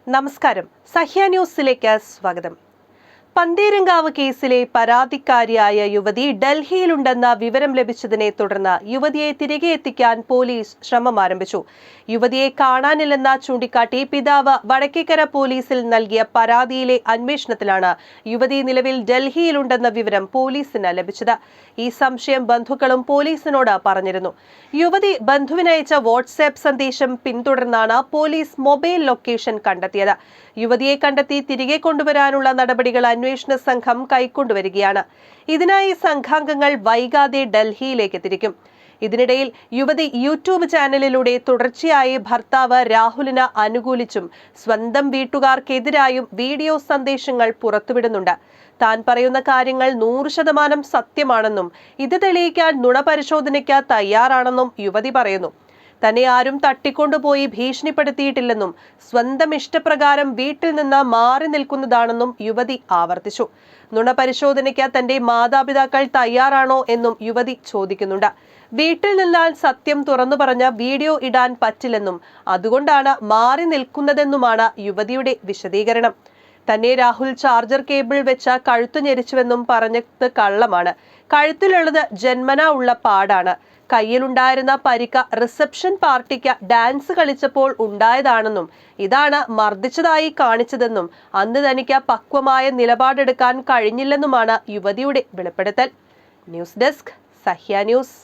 നമസ്കാരം. സഹ്യ ന്യൂസിലേക്ക് സ്വാഗതം. പന്തീരങ്കാവ് കേസിലെ പരാതിക്കാരിയായ യുവതി ഡൽഹിയിലുണ്ടെന്ന വിവരം ലഭിച്ചതിനെ തുടർന്ന് യുവതിയെ തിരികെ എത്തിക്കാൻ പോലീസ് ശ്രമം ആരംഭിച്ചു. യുവതിയെ കാണാനില്ലെന്ന ചൂണ്ടിക്കാട്ടി പിതാവ് വടക്കേക്കര പോലീസിൽ നൽകിയ പരാതിയിലെ അന്വേഷണത്തിലാണ് യുവതി നിലവിൽ ഡൽഹിയിലുണ്ടെന്ന വിവരം പോലീസിന് ലഭിച്ചത്. ഈ സംശയം ബന്ധുക്കളും പോലീസിനോട് പറഞ്ഞിരുന്നു. യുവതി ബന്ധുവിനയച്ച വാട്സ്ആപ്പ് സന്ദേശം പിന്തുടർന്നാണ് പോലീസ് മൊബൈൽ ലൊക്കേഷൻ കണ്ടെത്തിയത്. യുവതിയെ കണ്ടെത്തി തിരികെ കൊണ്ടുവരാനുള്ള നടപടികൾ അന്വേഷണ സംഘം കൈക്കൊണ്ടുവരികയാണ്. ഇതിനായി സംഘാംഗങ്ങൾ വൈകാതെ ഡൽഹിയിലേക്ക് തിരിക്കും. ഇതിനിടയിൽ യുവതി യൂട്യൂബ് ചാനലിലൂടെ തുടർച്ചയായി ഭർത്താവ് രാഹുലിന് അനുകൂലിച്ചും സ്വന്തം വീട്ടുകാർക്കെതിരായും വീഡിയോ സന്ദേശങ്ങൾ പുറത്തുവിടുന്നുണ്ട്. താൻ പറയുന്ന കാര്യങ്ങൾ 100% സത്യമാണെന്നും ഇത് തെളിയിക്കാൻ നുണപരിശോധനയ്ക്ക് തയ്യാറാണെന്നും യുവതി പറയുന്നു. തന്നെ ആരും തട്ടിക്കൊണ്ടുപോയി ഭീഷണിപ്പെടുത്തിയിട്ടില്ലെന്നും സ്വന്തം ഇഷ്ടപ്രകാരം വീട്ടിൽ നിന്ന് മാറി നിൽക്കുന്നതാണെന്നും യുവതി ആവർത്തിച്ചു. നുണപരിശോധനയ്ക്ക് തന്റെ മാതാപിതാക്കൾ തയ്യാറാണോ എന്നും യുവതി ചോദിക്കുന്നുണ്ട്. വീട്ടിൽ നിന്നാൽ സത്യം തുറന്നു പറഞ്ഞ വീഡിയോ ഇടാൻ പറ്റില്ലെന്നും അതുകൊണ്ടാണ് മാറി നിൽക്കുന്നതെന്നുമാണ് യുവതിയുടെ വിശദീകരണം. തന്നെ രാഹുൽ ചാർജർ കേബിൾ വെച്ച കഴുത്തു ഞെരിച്ചുവെന്നും പറഞ്ഞത് കള്ളമാണ്. കഴുത്തിലുള്ളത് ജന്മനാ ഉള്ള പാടാണ്. കയ്യിലുണ്ടായിരുന്ന പരിക്ക് റിസപ്ഷൻ പാർട്ടിക്ക് ഡാൻസ് കളിച്ചപ്പോൾ ഉണ്ടായതാണെന്നും ഇതാണ് മർദ്ദിച്ചതായി കാണിച്ചതെന്നും അന്ന് തനിക്ക് പക്വമായ നിലപാടെടുക്കാൻ കഴിഞ്ഞില്ലെന്നുമാണ് യുവതിയുടെ വെളിപ്പെടുത്തൽ. News desk, Sahya news.